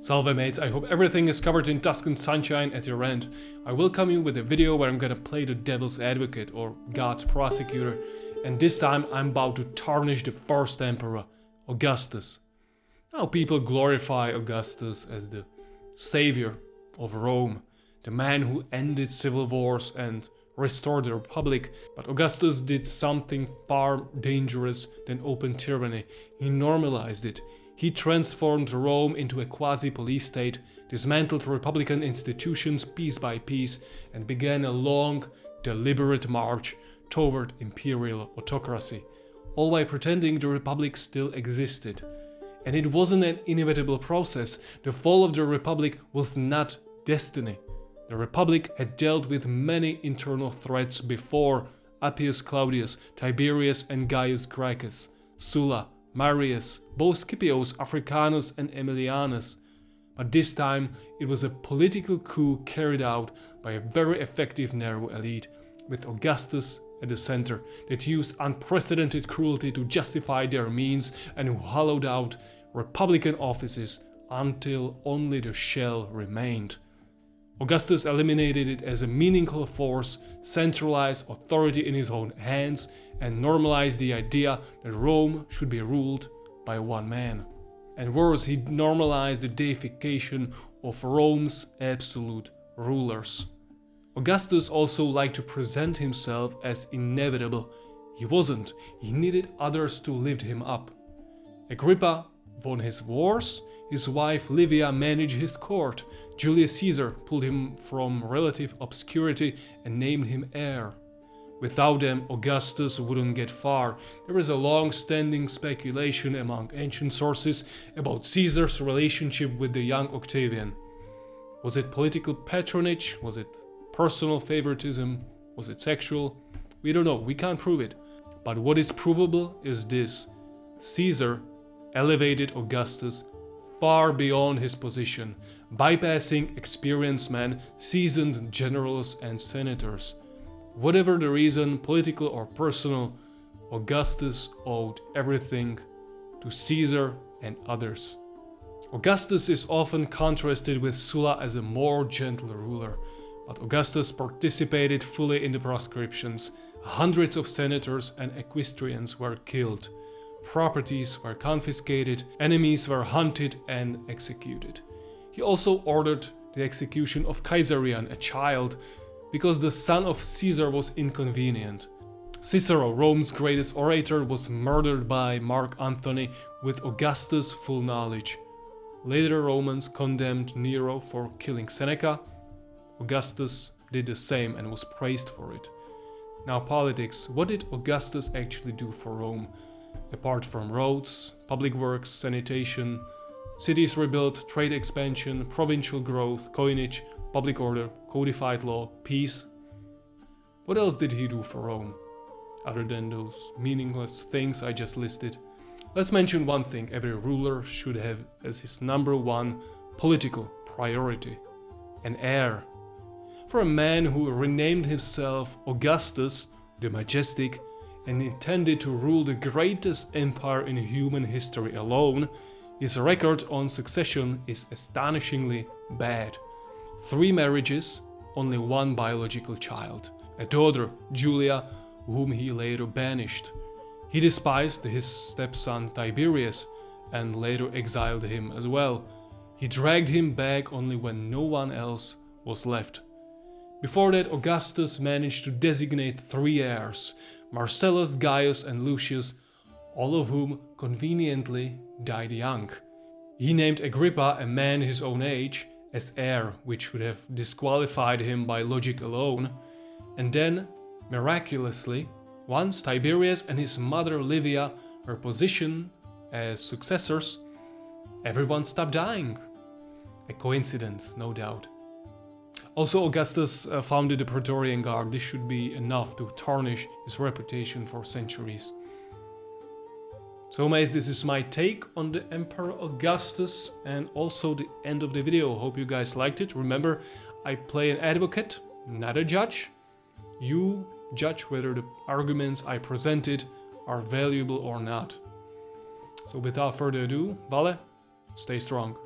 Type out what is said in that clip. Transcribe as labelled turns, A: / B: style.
A: Salve mates, I hope everything is covered in Tuscan sunshine at your end. I welcome you with a video where I'm gonna play the devil's advocate or God's prosecutor, and this time I'm about to tarnish the first emperor, Augustus. Now people glorify Augustus as the savior of Rome, the man who ended civil wars and restored the republic, but Augustus did something far dangerous than open tyranny. He normalized it. He transformed Rome into a quasi-police state, dismantled republican institutions piece by piece, and began a long, deliberate march toward imperial autocracy, all while pretending the republic still existed. And it wasn't an inevitable process. The fall of the republic was not destiny. The republic had dealt with many internal threats before: Appius Claudius, Tiberius and Gaius Gracchus, Sulla, Marius, both Scipios, Africanus and Aemilianus. But this time it was a political coup carried out by a very effective narrow elite, with Augustus at the center, that used unprecedented cruelty to justify their means and who hollowed out republican offices until only the shell remained. Augustus eliminated it as a meaningful force, centralized authority in his own hands, and normalized the idea that Rome should be ruled by one man. And worse, he normalized the deification of Rome's absolute rulers. Augustus also liked to present himself as inevitable. He wasn't. He needed others to lift him up. Agrippa won his wars, his wife Livia managed his court, Julius Caesar pulled him from relative obscurity and named him heir. Without them, Augustus wouldn't get far. There is a long-standing speculation among ancient sources about Caesar's relationship with the young Octavian. Was it political patronage? Was it personal favoritism? Was it sexual? We don't know, we can't prove it. But what is provable is this: Caesar elevated Augustus far beyond his position, bypassing experienced men, seasoned generals and senators. Whatever the reason, political or personal, Augustus owed everything to Caesar and others. Augustus is often contrasted with Sulla as a more gentle ruler, but Augustus participated fully in the proscriptions. Hundreds of senators and equestrians were killed. Properties were confiscated, enemies were hunted and executed. He also ordered the execution of Caesarion, a child, because the son of Caesar was inconvenient. Cicero, Rome's greatest orator, was murdered by Mark Antony with Augustus' full knowledge. Later Romans condemned Nero for killing Seneca. Augustus did the same and was praised for it. Now politics. What did Augustus actually do for Rome? Apart from roads, public works, sanitation, cities rebuilt, trade expansion, provincial growth, coinage, public order, codified law, peace. What else did he do for Rome, other than those meaningless things I just listed? Let's mention one thing every ruler should have as his number one political priority: an heir. For a man who renamed himself Augustus, the Majestic, and intended to rule the greatest empire in human history alone, his record on succession is astonishingly bad. 3 marriages, only 1 biological child, a daughter, Julia, whom he later banished. He despised his stepson Tiberius and later exiled him as well. He dragged him back only when no one else was left. Before that, Augustus managed to designate 3 heirs: Marcellus, Gaius and Lucius, all of whom conveniently died young. He named Agrippa, a man his own age, as heir, which would have disqualified him by logic alone. And then, miraculously, once Tiberius and his mother Livia were positioned as successors, everyone stopped dying. A coincidence, no doubt. Also, Augustus founded the Praetorian Guard. This should be enough to tarnish his reputation for centuries. So mates, this is my take on the Emperor Augustus and also the end of the video. Hope you guys liked it. Remember, I play an advocate, not a judge. You judge whether the arguments I presented are valuable or not. So without further ado, Vale, stay strong.